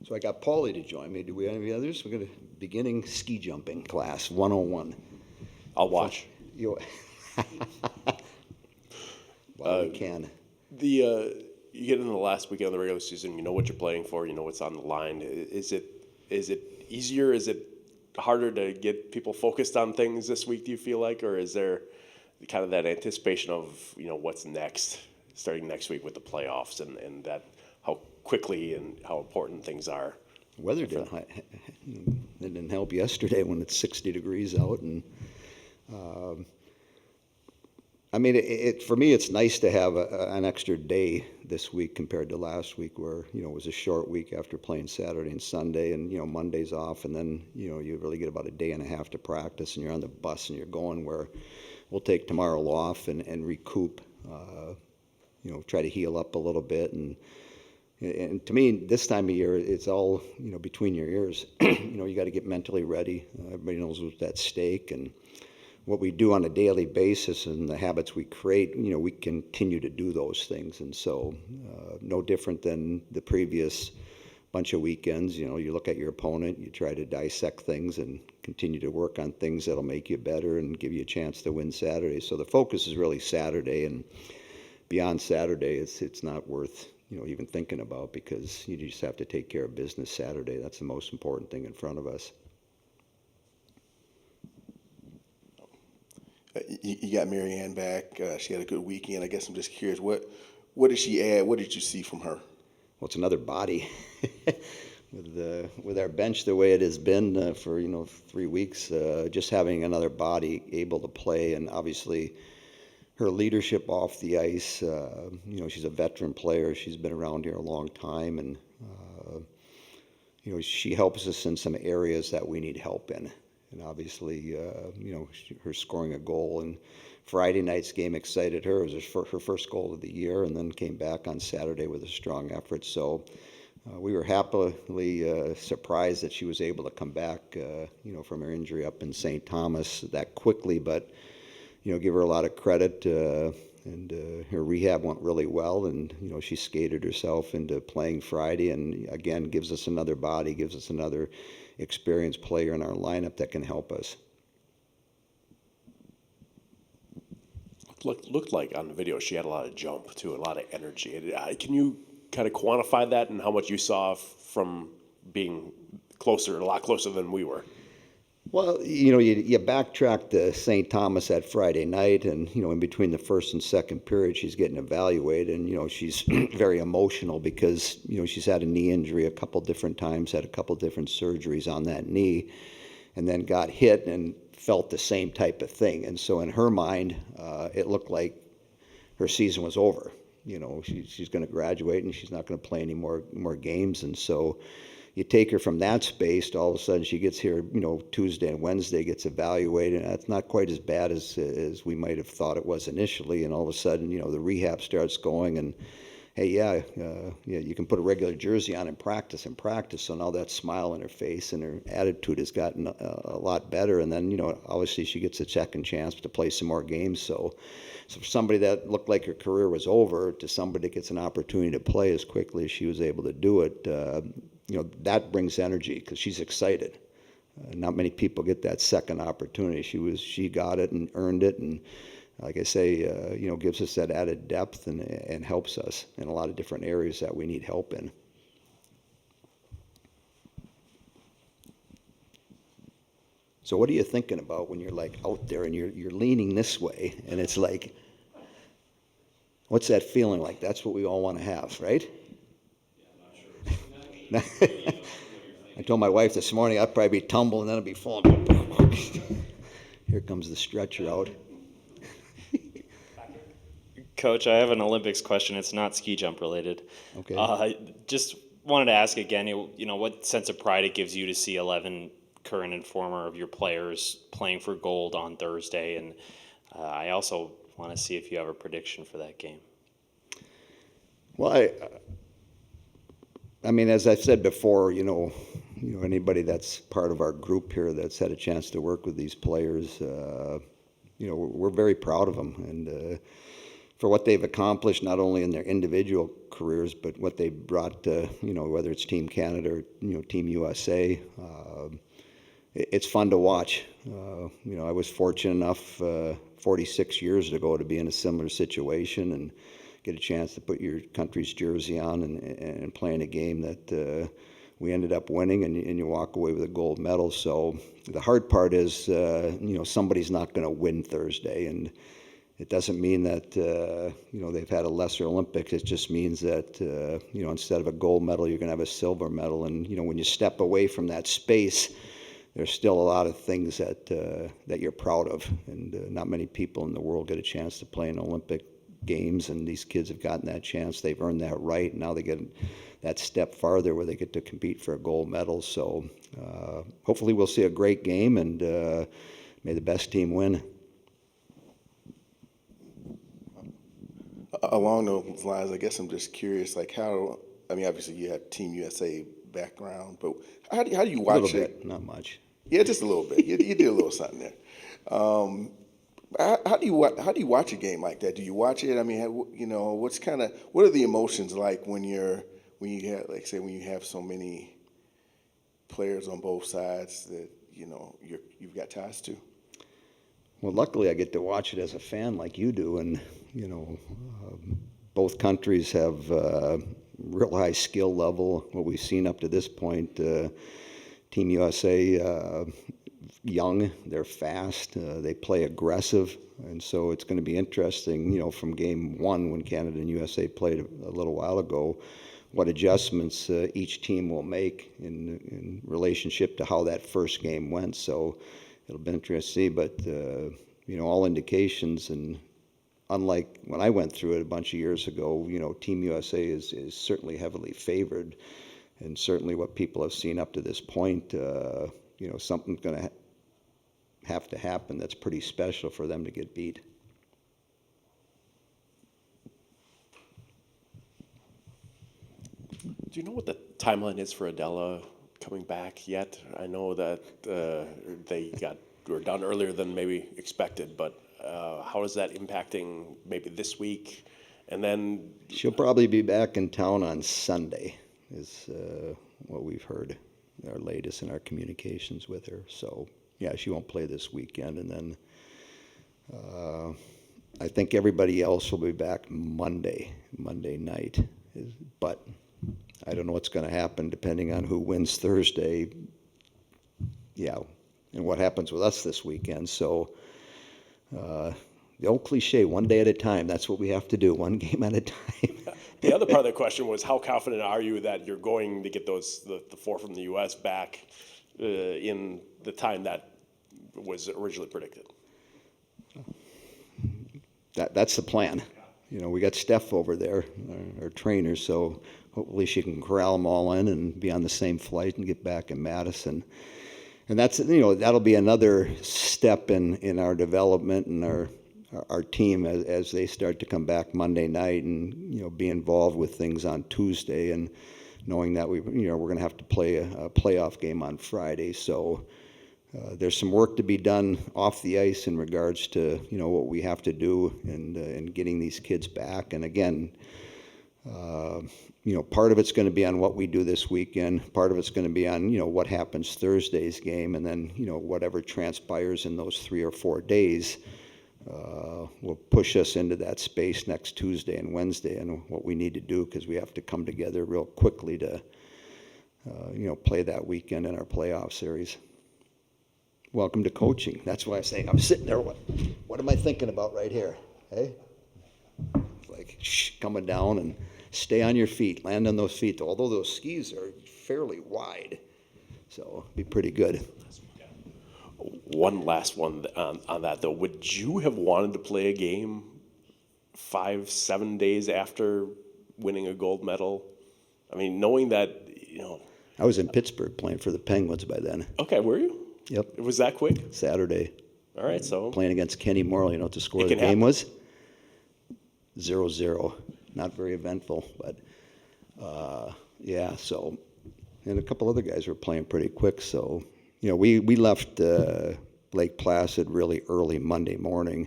So I got Paulie to join me. Do we have any others? We're going to beginning ski jumping class 101. I'll watch. You, well, we can. You get into the last weekend of the regular season. You know what you're playing for. You know what's on the line. Is it easier? Is it harder to get people focused on things this week? Do you feel like, or is there kind of that anticipation of what's next, starting next week with the playoffs and that how quickly and how important things are? Weather didn't help yesterday when it's 60 degrees out, and I mean, for me, it's nice to have an extra day this week compared to last week, where it was a short week after playing Saturday and Sunday, and Monday's off, and then you really get about a day and a half to practice, and you're on the bus and you're going where we'll take tomorrow off and recoup, try to heal up a little bit, and to me, this time of year, it's all between your ears. You got to get mentally ready. Everybody knows what's at stake, and what we do on a daily basis and the habits we create, we continue to do those things. And so no different than the previous bunch of weekends. You look at your opponent, you try to dissect things and continue to work on things that'll make you better and give you a chance to win Saturday. So the focus is really Saturday, and beyond Saturday, it's not worth even thinking about, because you just have to take care of business Saturday. That's the most important thing in front of us. You got Marianne back. She had a good weekend. I guess I'm just curious, what did she add? What did you see from her? Well, it's another body. With our bench the way it has been for 3 weeks, just having another body able to play, and obviously her leadership off the ice. She's a veteran player. She's been around here a long time, and she helps us in some areas that we need help in. And obviously, her scoring a goal in Friday night's game excited her. It was her first goal of the year, and then came back on Saturday with a strong effort. So we were happily surprised that she was able to come back, from her injury up in St. Thomas that quickly. But, give her a lot of credit. And her rehab went really well, and she skated herself into playing Friday, and again gives us another body, gives us another experienced player in our lineup that can help us. Looked like on the video she had a lot of jump too, a lot of energy. Can you kind of quantify that and how much you saw from being a lot closer than we were? Well, you backtrack to St. Thomas that Friday night, and, in between the first and second period, she's getting evaluated, and, she's very emotional because, she's had a knee injury a couple different times, had a couple different surgeries on that knee, and then got hit and felt the same type of thing. And so in her mind, it looked like her season was over. She's going to graduate and she's not going to play any more games. And so you take her from that space to all of a sudden she gets here, Tuesday and Wednesday, gets evaluated, and that's not quite as bad as we might have thought it was initially. And all of a sudden, the rehab starts going, and hey, you can put a regular jersey on and practice. So now that smile on her face and her attitude has gotten a lot better. And then, obviously she gets a second chance to play some more games. So for somebody that looked like her career was over to somebody that gets an opportunity to play as quickly as she was able to do it, that brings energy because she's excited. Not many people get that second opportunity. She got it and earned it, and like I say, gives us that added depth and helps us in a lot of different areas that we need help in. So what are you thinking about when you're like out there and you're leaning this way, and it's like, what's that feeling like? That's what we all want to have, right? I told my wife this morning I'd probably be tumbling and then I'd be falling. Here comes the stretcher out. Coach, I have an Olympics question. It's not ski jump related. Okay. Just wanted to ask again, what sense of pride it gives you to see 11 current and former of your players playing for gold on Thursday, and I also want to see if you have a prediction for that game. Well, I mean, as I've said before, anybody that's part of our group here that's had a chance to work with these players, we're very proud of them. And for what they've accomplished, not only in their individual careers, but what they brought to, whether it's Team Canada or, Team USA. It's fun to watch. I was fortunate enough 46 years ago to be in a similar situation and get a chance to put your country's jersey on and play in a game that we ended up winning, and you walk away with a gold medal. So the hard part is, somebody's not going to win Thursday, and it doesn't mean that, they've had a lesser Olympics. It just means that, instead of a gold medal, you're going to have a silver medal. And, when you step away from that space, there's still a lot of things that you're proud of. And not many people in the world get a chance to play in Olympic Games, and these kids have gotten that chance. They've earned that right. And now they get that step farther where they get to compete for a gold medal. So hopefully we'll see a great game, and may the best team win. Along those lines, I guess I'm just curious, obviously you have Team USA background, but how do you A watch little it? bit, not much. Yeah, just a little bit. You did a little something there. How do you watch a game like that? Do you watch it? I mean, what are the emotions like when you have so many players on both sides that you've got ties to? Well, luckily I get to watch it as a fan like you do, and both countries have real high skill level. What we've seen up to this point, Team USA, young, they're fast, they play aggressive, and so it's going to be interesting, from game one when Canada and USA played a little while ago, what adjustments each team will make in relationship to how that first game went. So it'll be interesting to see, but all indications, and unlike when I went through it a bunch of years ago, Team USA is certainly heavily favored, and certainly what people have seen up to this point, something's going to have to happen that's pretty special for them to get beat. Do you know what the timeline is for Adela coming back yet? I know that they were done earlier than maybe expected, but how is that impacting maybe this week? And then She'll probably be back in town on Sunday, is what we've heard, our latest in our communications with her. So, yeah, she won't play this weekend. And then I think everybody else will be back Monday night. But I don't know what's going to happen depending on who wins Thursday. Yeah, and what happens with us this weekend. So the old cliche, one day at a time, that's what we have to do, one game at a time. the other part of the question was, how confident are you that you're going to get the four from the U.S. back in the time that was originally predicted? That's the plan. We got Steph over there, our trainer, so hopefully she can corral them all in and be on the same flight and get back in Madison. And that's, that'll be another step in our development and our team as they start to come back Monday night and, be involved with things on Tuesday, and knowing that we're going to have to play a playoff game on Friday. So there's some work to be done off the ice in regards to, what we have to do in getting these kids back. And again, part of it's going to be on what we do this weekend. Part of it's going to be on, what happens Thursday's game, and then, whatever transpires in those 3 or 4 days will push us into that space next Tuesday and Wednesday, and what we need to do, because we have to come together real quickly to, play that weekend in our playoff series. Welcome to coaching. That's why I'm saying I'm sitting there. What am I thinking about right here? Hey, like coming down and stay on your feet, land on those feet. Although those skis are fairly wide, so it'll be pretty good. One last one on that, though. Would you have wanted to play a game 5-7 days after winning a gold medal? I mean, knowing that, I was in Pittsburgh playing for the Penguins by then. Okay, were you? Yep. It was that quick? Saturday. All right, so. Playing against Kenny Morley. You know what the score of the can game happen. was? 0-0. Not very eventful, but yeah, so. And a couple other guys were playing pretty quick, so. We left Lake Placid really early Monday morning.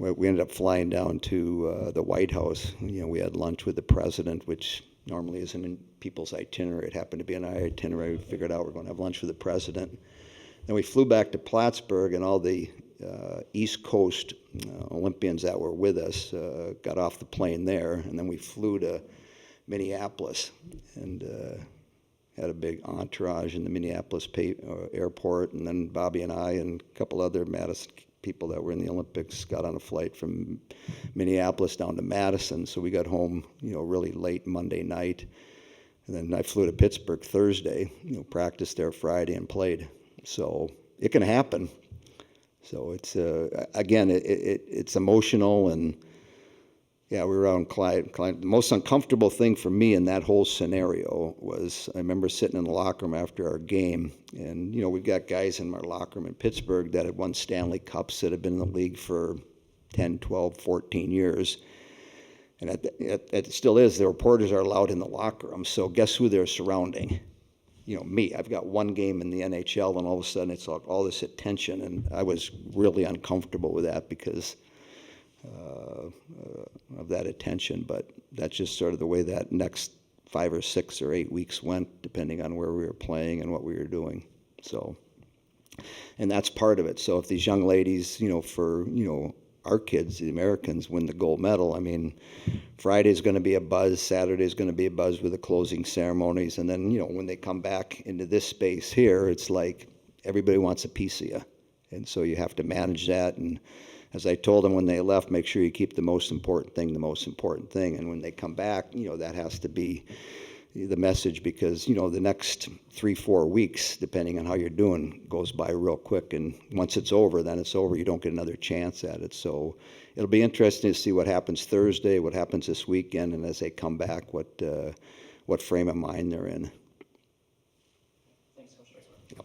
we ended up flying down to the White House. You know, we had lunch with the president, which normally isn't in people's itinerary. It happened to be in our itinerary. We figured out we're going to have lunch with the president. Then we flew back to Plattsburgh, and all the East Coast Olympians that were with us got off the plane there, and then we flew to Minneapolis and had a big entourage in the Minneapolis airport, and then Bobby and I and a couple other Madison people that were in the Olympics got on a flight from Minneapolis down to Madison. So we got home, you know, really late Monday night, and then I flew to Pittsburgh Thursday. You know, practiced there Friday and played. So it can happen. So it's again, it's emotional, and yeah, we were out in Clyde. The most uncomfortable thing for me in that whole scenario was I remember sitting in the locker room after our game, and you know, we've got guys in our locker room in Pittsburgh that had won Stanley Cups, that have been in the league for 10, 12, 14 years. And it still is, the reporters are allowed in the locker room. So guess who they're surrounding? You know, me. I've got one game in the NHL, and all of a sudden it's like all this attention, and I was really uncomfortable with that because of that attention. But that's just sort of the way that next 5 or 6 or 8 weeks went, depending on where we were playing and what we were doing. So, and that's part of it. So if these young ladies, you know, for, you know, our kids, the Americans, win the gold medal, I mean, Friday's going to be a buzz, Saturday's going to be a buzz with the closing ceremonies, and then, you know, when they come back into this space here, it's like everybody wants a piece of you. And so you have to manage that. And as I told them when they left, make sure you keep the most important thing the most important thing. And when they come back, you know, that has to be the message, because, you know, the next 3-4 weeks, depending on how you're doing, goes by real quick. And once it's over, then it's over. You don't get another chance at it. So it'll be interesting to see what happens Thursday, what happens this weekend, and as they come back, what frame of mind they're in. Thanks, Coach.